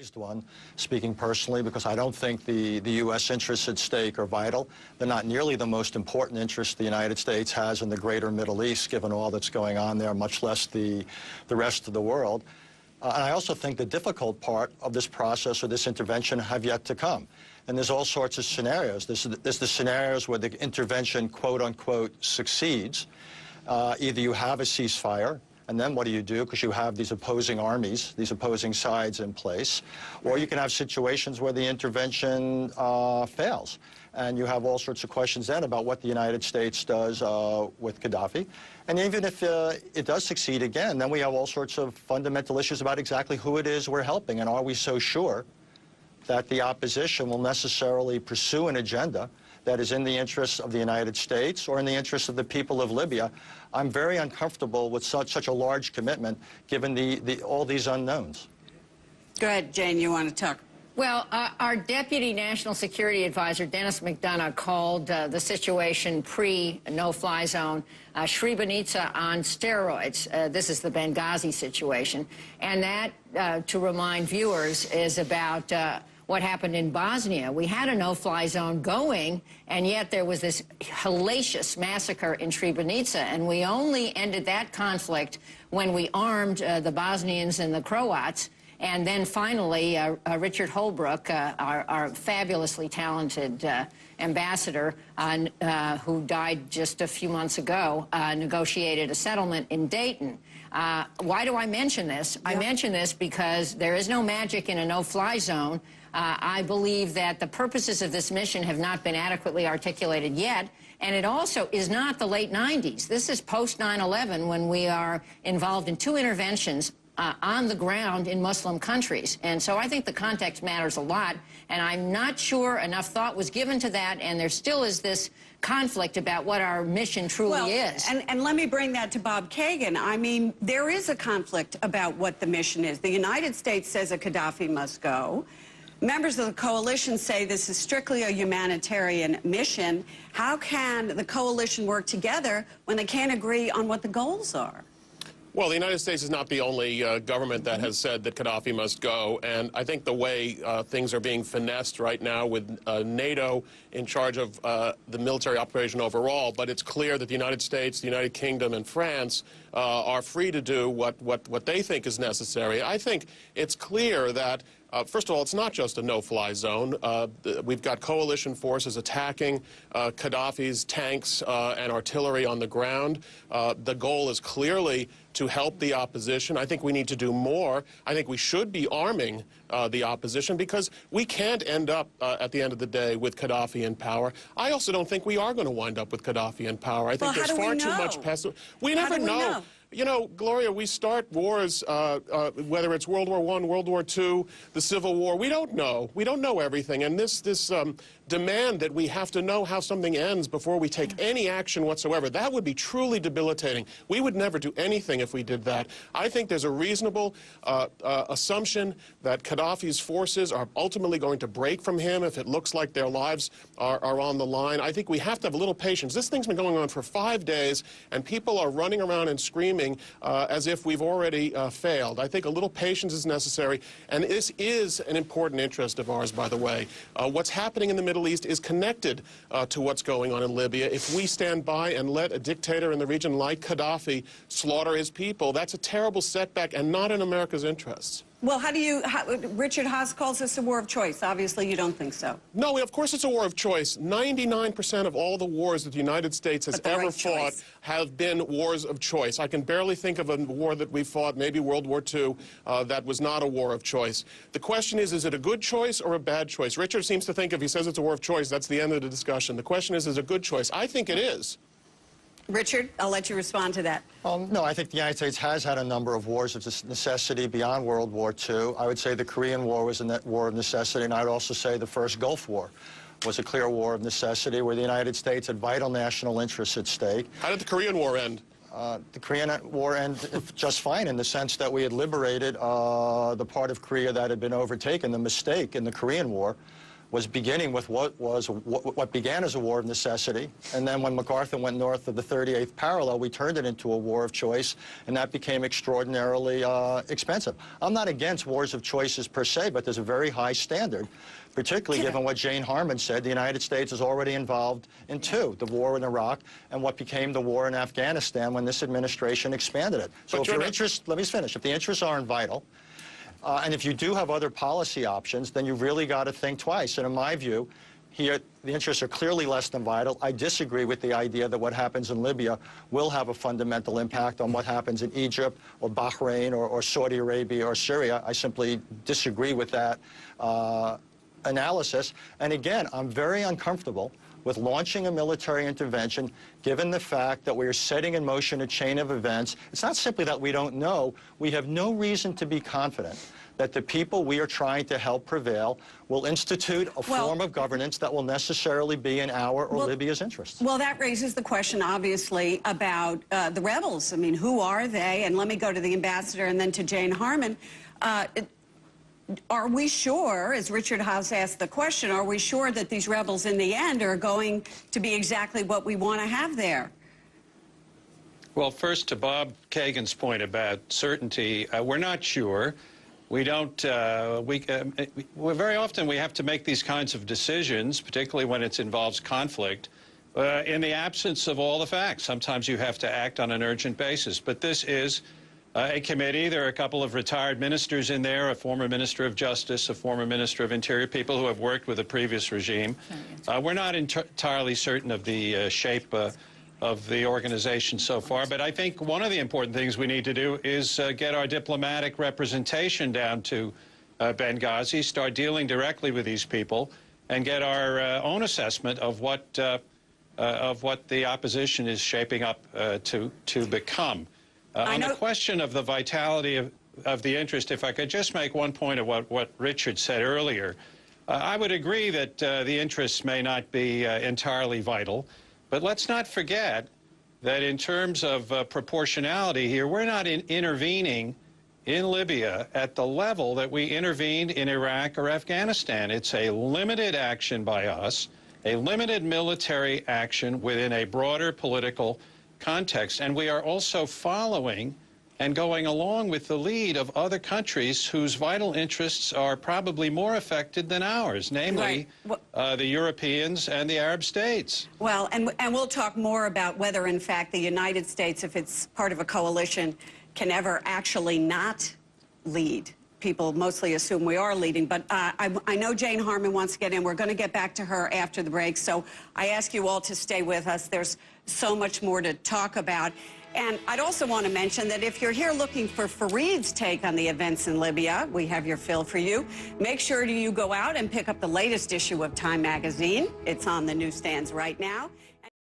raised one, speaking personally, because I don't think the U.S. interests at stake are vital. They're not nearly the most important interest the United States has in the greater Middle East, given all that's going on there, much less the rest of the world. And I also think the difficult part of this process or this intervention have yet to come. And there's all sorts of scenarios. There's the scenarios where the intervention, quote unquote, succeeds. Either you have a ceasefire, and then what do you do? Because you have these opposing armies, these opposing sides in place. Or you can have situations where the intervention fails. And you have all sorts of questions then about what the United States does with Gaddafi. And even if it does succeed again, then we have all sorts of fundamental issues about exactly who it is we're helping. And are we so sure that the opposition will necessarily pursue an agenda that is in the interests of the United States or in the interests of the people of Libya? I'm very uncomfortable with such a large commitment, given all these unknowns. Go ahead, Jane, you want to talk? Well, our Deputy National Security Advisor, Dennis McDonough, called the situation pre-no-fly zone Srebrenica on steroids. This is the Benghazi situation. And that, to remind viewers, is about what happened in Bosnia. We had a no-fly zone going, and yet there was this hellacious massacre in Srebrenica, and we only ended that conflict when we armed the Bosnians and the Croats. And then finally, Richard Holbrooke, our fabulously talented ambassador, who died just a few months ago, negotiated a settlement in Dayton. Why do I mention this? I mention this because there is no magic in a no-fly zone. I believe that the purposes of this mission have not been adequately articulated yet. And it also is not the late 90s. This is post 9/11, when we are involved in two interventions on the ground in Muslim countries. And so I think the context matters a lot, and I'm not sure enough thought was given to that, and there still is this conflict about what our mission truly is. And let me bring that to Bob Kagan. I mean, there is a conflict about what the mission is. The United States says that Gaddafi must go. Members of the coalition say this is strictly a humanitarian mission. How can the coalition work together when they can't agree on what the goals are? Well, the United States is not the only government that has said that Gaddafi must go, and I think the way things are being finessed right now with NATO in charge of the military operation overall, but it's clear that the United States, the United Kingdom, and France are free to do what they think is necessary. I think it's clear that first of all, it's not just a no-fly zone. We've got coalition forces attacking Gaddafi's tanks and artillery on the ground. The goal is clearly to help the opposition. I think we need to do more. I think we should be arming the opposition, because we can't end up at the end of the day with Gaddafi in power. I also don't think we are going to wind up with Gaddafi in power. I think there's far too much pessimism. We never know. You know, Gloria, we start wars, whether it's World War I, World War II, the Civil War. We don't know. We don't know everything. And this demand that we have to know how something ends before we take any action whatsoever, that would be truly debilitating. We would never do anything if we did that. I think there's a reasonable assumption that Gaddafi's forces are ultimately going to break from him if it looks like their lives are on the line. I think we have to have a little patience. This thing's been going on for 5 days, and people are running around and screaming as if we've already failed. I think a little patience is necessary, and this is an important interest of ours, by the way. What's happening in the Middle East is connected to what's going on in Libya. If we stand by and let a dictator in the region like Gaddafi slaughter his people, that's a terrible setback and not in America's interests. Well, Richard Haas calls this a war of choice. Obviously, you don't think so. No, of course it's a war of choice. 99% of all the wars that the United States has ever fought have been wars of choice. I can barely think of a war that we fought, maybe World War II, that was not a war of choice. The question is it a good choice or a bad choice? Richard seems to think if he says it's a war of choice, that's the end of the discussion. The question is it a good choice? I think it is. Richard, I'll let you respond to that. No, I think the United States has had a number of wars of necessity beyond World War II. I would say the Korean War was a war of necessity, and I'd also say the first Gulf War was a clear war of necessity where the United States had vital national interests at stake. How did the Korean War end? The Korean War ended just fine in the sense that we had liberated the part of Korea that had been overtaken. The mistake in the Korean War was beginning with what began as a war of necessity, and then when MacArthur went north of the 38th parallel, we turned it into a war of choice, and that became extraordinarily expensive. I'm not against wars of choices per se, but there's a very high standard, particularly given what Jane Harman said. The United States is already involved in two, the war in Iraq and what became the war in Afghanistan when this administration expanded it. So if your interests, let me finish, if the interests aren't vital, and if you do have other policy options, then you've really got to think twice. And in my view, here, the interests are clearly less than vital. I disagree with the idea that what happens in Libya will have a fundamental impact on what happens in Egypt or Bahrain or Saudi Arabia or Syria. I simply disagree with that analysis. And again, I'm very uncomfortable with launching a military intervention, given the fact that we are setting in motion a chain of events. It's not simply that we don't know. We have no reason to be confident that the people we are trying to help prevail will institute a form of governance that will necessarily be in our or Libya's interests. Well, that raises the question, obviously, about the rebels. I mean, who are they? And let me go to the ambassador and then to Jane Harman. Are we sure, as Richard House asked the question, are we sure that these rebels in the end are going to be exactly what we want to have there? Well, first to Bob Kagan's point about certainty, we're not sure. We don't, very often we have to make these kinds of decisions, particularly when it involves conflict, in the absence of all the facts. Sometimes you have to act on an urgent basis. But this is a committee. There are a couple of retired ministers in there, a former minister of justice, a former minister of interior, people who have worked with the previous regime. We're not entirely certain of the shape of the organization so far, but I think one of the important things we need to do is get our diplomatic representation down to Benghazi, start dealing directly with these people, and get our own assessment of what the opposition is shaping up to become. On the question of the vitality of the interest, if I could just make one point of what Richard said earlier, I would agree that the interests may not be entirely vital, but let's not forget that in terms of proportionality here, we're not intervening in Libya at the level that we intervened in Iraq or Afghanistan. It's a limited action by us, a limited military action within a broader political context, and we are also following and going along with the lead of other countries whose vital interests are probably more affected than ours, namely the Europeans and the Arab states. Well, and we'll talk more about whether, in fact, the United States, if it's part of a coalition, can ever actually not lead. People mostly assume we are leading, but I know Jane Harman wants to get in. We're going to get back to her after the break, so I ask you all to stay with us. There's so much more to talk about. And I'd also want to mention that if you're here looking for Fareed's take on the events in Libya, we have your fill for you. Make sure you go out and pick up the latest issue of Time magazine. It's on the newsstands right now.